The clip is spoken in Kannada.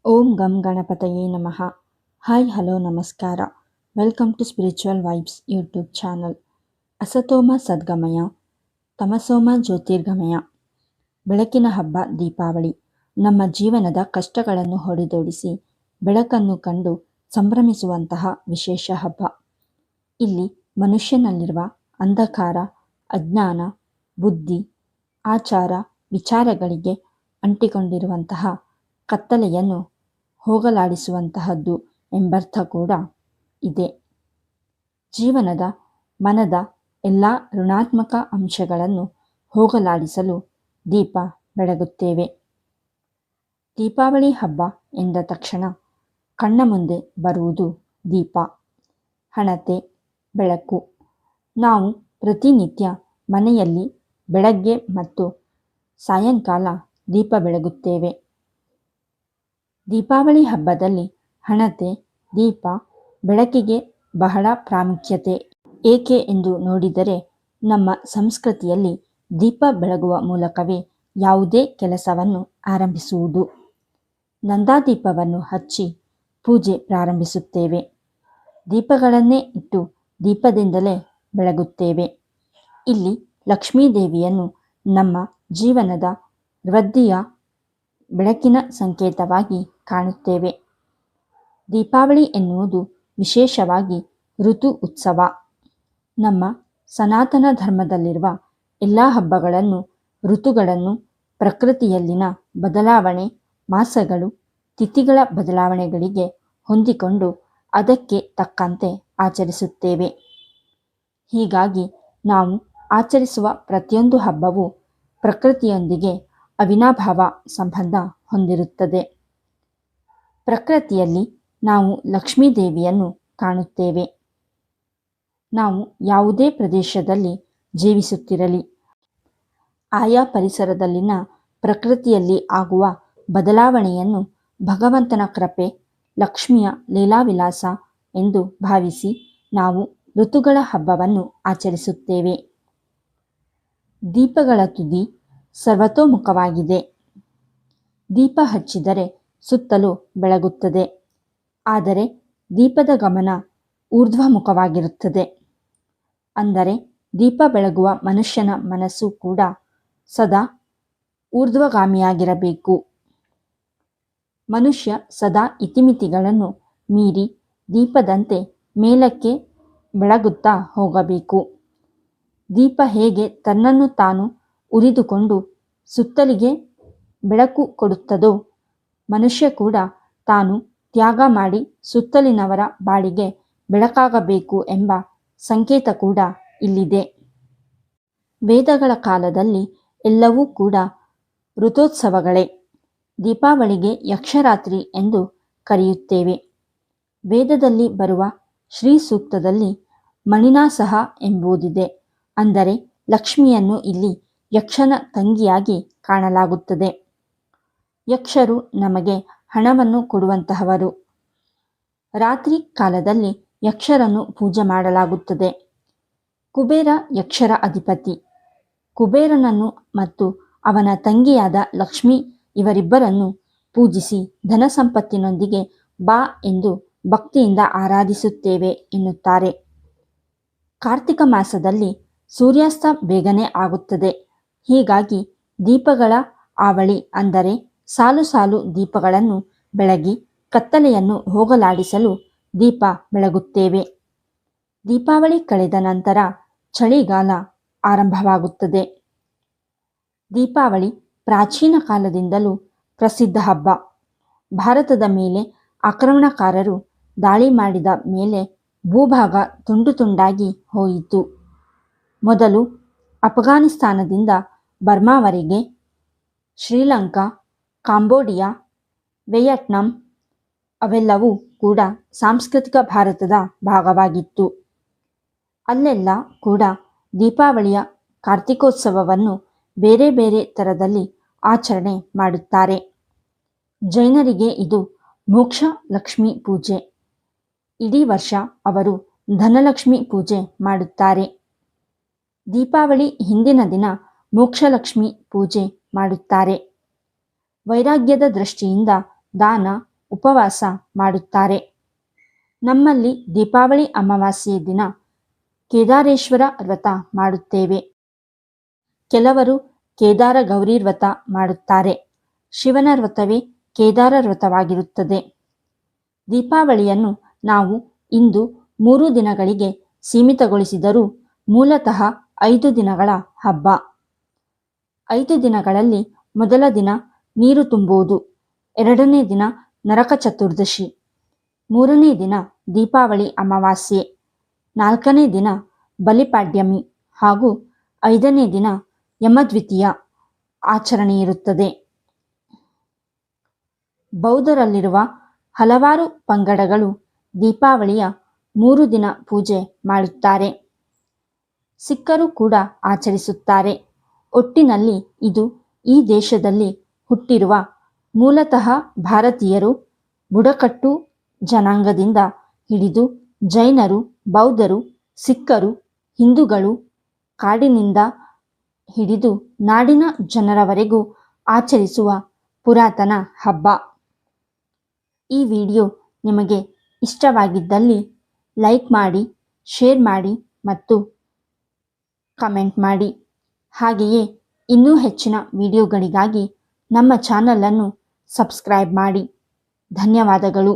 ಓಂ ಗಂ ಗಣಪತಯೇ ನಮಃ. ಹಾಯ್ ಹಲೋ ನಮಸ್ಕಾರ. Welcome to spiritual vibes YouTube channel. ಅಸತೋಮ ಸದ್ಗಮಯ, ತಮಸೋಮ ಜ್ಯೋತಿರ್ಗಮಯ. ಬೆಳಕಿನ ಹಬ್ಬ ದೀಪಾವಳಿ ನಮ್ಮ ಜೀವನದ ಕಷ್ಟಗಳನ್ನು ಹೊಡೆದೋಡಿಸಿ ಬೆಳಕನ್ನು ಕಂಡು ಸಂಭ್ರಮಿಸುವಂತಹ ವಿಶೇಷ ಹಬ್ಬ. ಇಲ್ಲಿ ಮನುಷ್ಯನಲ್ಲಿರುವ ಅಂಧಕಾರ, ಅಜ್ಞಾನ, ಬುದ್ಧಿ, ಆಚಾರ, ವಿಚಾರಗಳಿಗೆ ಅಂಟಿಕೊಂಡಿರುವಂತಹ ಕತ್ತಲೆಯನ್ನು ಹೋಗಲಾಡಿಸುವಂತಹದ್ದು ಎಂಬರ್ಥ ಕೂಡ ಇದೆ. ಜೀವನದ ಮನದ ಎಲ್ಲ ಋಣಾತ್ಮಕ ಅಂಶಗಳನ್ನು ಹೋಗಲಾಡಿಸಲು ದೀಪ ಬೆಳಗುತ್ತೇವೆ. ದೀಪಾವಳಿ ಹಬ್ಬ ಎಂದ ತಕ್ಷಣ ಕಣ್ಣ ಮುಂದೆ ಬರುವುದು ದೀಪ, ಹಣತೆ, ಬೆಳಕು. ನಾವು ಪ್ರತಿನಿತ್ಯ ಮನೆಯಲ್ಲಿ ಬೆಳಗ್ಗೆ ಮತ್ತು ಸಾಯಂಕಾಲ ದೀಪ ಬೆಳಗುತ್ತೇವೆ. ದೀಪಾವಳಿ ಹಬ್ಬದಲ್ಲಿ ಹಣತೆ, ದೀಪ ಬೆಳಕಿಗೆ ಬಹಳ ಪ್ರಾಮುಖ್ಯತೆ. ಏಕೆ ಎಂದು ನೋಡಿದರೆ, ನಮ್ಮ ಸಂಸ್ಕೃತಿಯಲ್ಲಿ ದೀಪ ಬೆಳಗುವ ಮೂಲಕವೇ ಯಾವುದೇ ಕೆಲಸವನ್ನು ಆರಂಭಿಸುವುದು. ನಂದಾದೀಪವನ್ನು ಹಚ್ಚಿ ಪೂಜೆ ಪ್ರಾರಂಭಿಸುತ್ತೇವೆ. ದೀಪಗಳನ್ನೇ ಇಟ್ಟು ದೀಪದಿಂದಲೇ ಬೆಳಗುತ್ತೇವೆ. ಇಲ್ಲಿ ಲಕ್ಷ್ಮೀದೇವಿಯನ್ನು ನಮ್ಮ ಜೀವನದ ವೃದ್ಧಿಯ ಬೆಳಕಿನ ಸಂಕೇತವಾಗಿ ಕಾಣುತ್ತೇವೆ. ದೀಪಾವಳಿ ಎನ್ನುವುದು ವಿಶೇಷವಾಗಿ ಋತು ಉತ್ಸವ. ನಮ್ಮ ಸನಾತನ ಧರ್ಮದಲ್ಲಿರುವ ಎಲ್ಲ ಹಬ್ಬಗಳನ್ನು, ಋತುಗಳನ್ನು, ಪ್ರಕೃತಿಯಲ್ಲಿನ ಬದಲಾವಣೆ, ಮಾಸಗಳು, ತಿಥಿಗಳ ಬದಲಾವಣೆಗಳಿಗೆ ಹೊಂದಿಕೊಂಡು ಅದಕ್ಕೆ ತಕ್ಕಂತೆ ಆಚರಿಸುತ್ತೇವೆ. ಹೀಗಾಗಿ ನಾವು ಆಚರಿಸುವ ಪ್ರತಿಯೊಂದು ಹಬ್ಬವೂ ಪ್ರಕೃತಿಯೊಂದಿಗೆ ಅವಿನಾಭಾವ ಸಂಬಂಧ ಹೊಂದಿರುತ್ತದೆ. ಪ್ರಕೃತಿಯಲ್ಲಿ ನಾವು ಲಕ್ಷ್ಮೀದೇವಿಯನ್ನು ಕಾಣುತ್ತೇವೆ. ನಾವು ಯಾವುದೇ ಪ್ರದೇಶದಲ್ಲಿ ಜೀವಿಸುತ್ತಿರಲಿ, ಆಯಾ ಪರಿಸರದಲ್ಲಿನ ಪ್ರಕೃತಿಯಲ್ಲಿ ಆಗುವ ಬದಲಾವಣೆಯನ್ನು ಭಗವಂತನ ಕೃಪೆ, ಲಕ್ಷ್ಮಿಯ ಲೀಲಾವಿಲಾಸ ಎಂದು ಭಾವಿಸಿ ನಾವು ಋತುಗಳ ಹಬ್ಬವನ್ನು ಆಚರಿಸುತ್ತೇವೆ. ದೀಪಗಳ ತುದಿ ಸರ್ವತೋಮುಖವಾಗಿದೆ. ದೀಪ ಹಚ್ಚಿದರೆ ಸುತ್ತಲೂ ಬೆಳಗುತ್ತದೆ. ಆದರೆ ದೀಪದ ಗಮನ ಊರ್ಧ್ವಮುಖವಾಗಿರುತ್ತದೆ. ಅಂದರೆ ದೀಪ ಬೆಳಗುವ ಮನುಷ್ಯನ ಮನಸ್ಸು ಕೂಡ ಸದಾ ಊರ್ಧ್ವಗಾಮಿಯಾಗಿರಬೇಕು. ಮನುಷ್ಯ ಸದಾ ಇತಿಮಿತಿಗಳನ್ನು ಮೀರಿ ದೀಪದಂತೆ ಮೇಲಕ್ಕೆ ಬೆಳಗುತ್ತಾ ಹೋಗಬೇಕು. ದೀಪ ಹೇಗೆ ತನ್ನನ್ನು ತಾನು ಉರಿದುಕೊಂಡು ಸುತ್ತಲಿಗೆ ಬೆಳಕು ಕೊಡುತ್ತದೋ, ಮನುಷ್ಯ ಕೂಡ ತಾನು ತ್ಯಾಗ ಮಾಡಿ ಸುತ್ತಲಿನವರ ಬಾಳಿಗೆ ಬೆಳಕಾಗಬೇಕು ಎಂಬ ಸಂಕೇತ ಕೂಡ ಇಲ್ಲಿದೆ. ವೇದಗಳ ಕಾಲದಲ್ಲಿ ಎಲ್ಲವೂ ಕೂಡ ಋತೋತ್ಸವಗಳೇ. ದೀಪಾವಳಿಗೆ ಯಕ್ಷರಾತ್ರಿ ಎಂದು ಕರೆಯುತ್ತೇವೆ. ವೇದದಲ್ಲಿ ಬರುವ ಶ್ರೀ ಸೂಕ್ತದಲ್ಲಿ ಮಣಿನಾಸಹ ಎಂಬುದಿದೆ. ಅಂದರೆ ಲಕ್ಷ್ಮಿಯನ್ನು ಇಲ್ಲಿ ಯಕ್ಷನ ತಂಗಿಯಾಗಿ ಕಾಣಲಾಗುತ್ತದೆ. ಯಕ್ಷರು ನಮಗೆ ಹಣವನ್ನು ಕೊಡುವಂತಹವರು. ರಾತ್ರಿ ಕಾಲದಲ್ಲಿ ಯಕ್ಷರನ್ನು ಪೂಜೆ ಮಾಡಲಾಗುತ್ತದೆ. ಕುಬೇರ ಯಕ್ಷರ ಅಧಿಪತಿ. ಕುಬೇರನನ್ನು ಮತ್ತು ಅವನ ತಂಗಿಯಾದ ಲಕ್ಷ್ಮಿ ಇವರಿಬ್ಬರನ್ನು ಪೂಜಿಸಿ ಧನ ಸಂಪತ್ತಿನೊಂದಿಗೆ ಬಾ ಎಂದು ಭಕ್ತಿಯಿಂದ ಆರಾಧಿಸುತ್ತೇವೆ ಎನ್ನುತ್ತಾರೆ. ಕಾರ್ತಿಕ ಮಾಸದಲ್ಲಿ ಸೂರ್ಯಾಸ್ತ ಬೇಗನೆ ಆಗುತ್ತದೆ. ಹೀಗಾಗಿ ದೀಪಗಳ ಆವಳಿ, ಅಂದರೆ ಸಾಲು ಸಾಲು ದೀಪಗಳನ್ನು ಬೆಳಗಿ ಕತ್ತಲೆಯನ್ನು ಹೋಗಲಾಡಿಸಲು ದೀಪ ಬೆಳಗುತ್ತೇವೆ. ದೀಪಾವಳಿ ಕಳೆದ ನಂತರ ಚಳಿಗಾಲ ಆರಂಭವಾಗುತ್ತದೆ. ದೀಪಾವಳಿ ಪ್ರಾಚೀನ ಕಾಲದಿಂದಲೂ ಪ್ರಸಿದ್ಧ ಹಬ್ಬ. ಭಾರತದ ಮೇಲೆ ಆಕ್ರಮಣಕಾರರು ದಾಳಿ ಮಾಡಿದ ಮೇಲೆ ಭೂಭಾಗ ತುಂಡು ತುಂಡಾಗಿ ಹೋಯಿತು. ಮೊದಲು ಅಫ್ಘಾನಿಸ್ತಾನದಿಂದ ಬರ್ಮಾವರೆಗೆ, ಶ್ರೀಲಂಕಾ, ಕಾಂಬೋಡಿಯಾ, ವಿಯೆಟ್ನಾಂ ಅವೆಲ್ಲವೂ ಕೂಡ ಸಾಂಸ್ಕೃತಿಕ ಭಾರತದ ಭಾಗವಾಗಿತ್ತು. ಅಲ್ಲೆಲ್ಲ ಕೂಡ ದೀಪಾವಳಿಯ ಕಾರ್ತಿಕೋತ್ಸವವನ್ನು ಬೇರೆ ಬೇರೆ ಥರದಲ್ಲಿ ಆಚರಣೆ ಮಾಡುತ್ತಾರೆ. ಜೈನರಿಗೆ ಇದು ಮೋಕ್ಷ ಲಕ್ಷ್ಮಿ ಪೂಜೆ. ಇಡೀ ವರ್ಷ ಅವರು ಧನಲಕ್ಷ್ಮಿ ಪೂಜೆ ಮಾಡುತ್ತಾರೆ. ದೀಪಾವಳಿ ಹಿಂದಿನ ದಿನ ಮೋಕ್ಷಲಕ್ಷ್ಮಿ ಪೂಜೆ ಮಾಡುತ್ತಾರೆ. ವೈರಾಗ್ಯದ ದೃಷ್ಟಿಯಿಂದ ದಾನ, ಉಪವಾಸ ಮಾಡುತ್ತಾರೆ. ನಮ್ಮಲ್ಲಿ ದೀಪಾವಳಿ ಅಮಾವಾಸ್ಯೆಯ ದಿನ ಕೇದಾರೇಶ್ವರ ವ್ರತ ಮಾಡುತ್ತೇವೆ. ಕೆಲವರು ಕೇದಾರ ಗೌರಿ ವ್ರತ ಮಾಡುತ್ತಾರೆ. ಶಿವನ ವ್ರತವೇ ಕೇದಾರ ವ್ರತವಾಗಿರುತ್ತದೆ. ದೀಪಾವಳಿಯನ್ನು ನಾವು ಇಂದು 3 ದಿನಗಳಿಗೆ ಸೀಮಿತಗೊಳಿಸಿದರೂ ಮೂಲತಃ 5 ದಿನಗಳ ಹಬ್ಬ. 5 ದಿನಗಳಲ್ಲಿ ಮೊದಲ ದಿನ ನೀರು ತುಂಬುವುದು, 2ನೇ ದಿನ ನರಕ ಚತುರ್ದಶಿ, 3ನೇ ದಿನ ದೀಪಾವಳಿ ಅಮಾವಾಸ್ಯೆ, 4ನೇ ದಿನ ಬಲಿಪಾಡ್ಯಮಿ ಹಾಗೂ 5ನೇ ದಿನ ಯಮದ್ವಿತೀಯ ಆಚರಣೆಯಿರುತ್ತದೆ. ಬೌದ್ಧರಲ್ಲಿರುವ ಹಲವಾರು ಪಂಗಡಗಳು ದೀಪಾವಳಿಯ 3 ದಿನ ಪೂಜೆ ಮಾಡುತ್ತಾರೆ. ಸಿಖ್ಖರು ಕೂಡ ಆಚರಿಸುತ್ತಾರೆ. ಒಟ್ಟಿನಲ್ಲಿ ಇದು ಈ ದೇಶದಲ್ಲಿ ಹುಟ್ಟಿರುವ ಮೂಲತಃ ಭಾರತೀಯರು, ಬುಡಕಟ್ಟು ಜನಾಂಗದಿಂದ ಹಿಡಿದು ಜೈನರು, ಬೌದ್ಧರು, ಸಿಖ್ಖರು, ಹಿಂದೂಗಳು, ಕಾಡಿನಿಂದ ಹಿಡಿದು ನಾಡಿನ ಜನರವರೆಗೂ ಆಚರಿಸುವ ಪುರಾತನ ಹಬ್ಬ. ಈ ವಿಡಿಯೋ ನಿಮಗೆ ಇಷ್ಟವಾಗಿದ್ದಲ್ಲಿ ಲೈಕ್ ಮಾಡಿ, ಶೇರ್ ಮಾಡಿ ಮತ್ತು ಕಮೆಂಟ್ ಮಾಡಿ. ಹಾಗೆಯೇ ಇನ್ನೂ ಹೆಚ್ಚಿನ ವಿಡಿಯೋಗಳಿಗಾಗಿ ನಮ್ಮ ಚಾನಲನ್ನು ಸಬ್ಸ್ಕ್ರೈಬ್ ಮಾಡಿ. ಧನ್ಯವಾದಗಳು.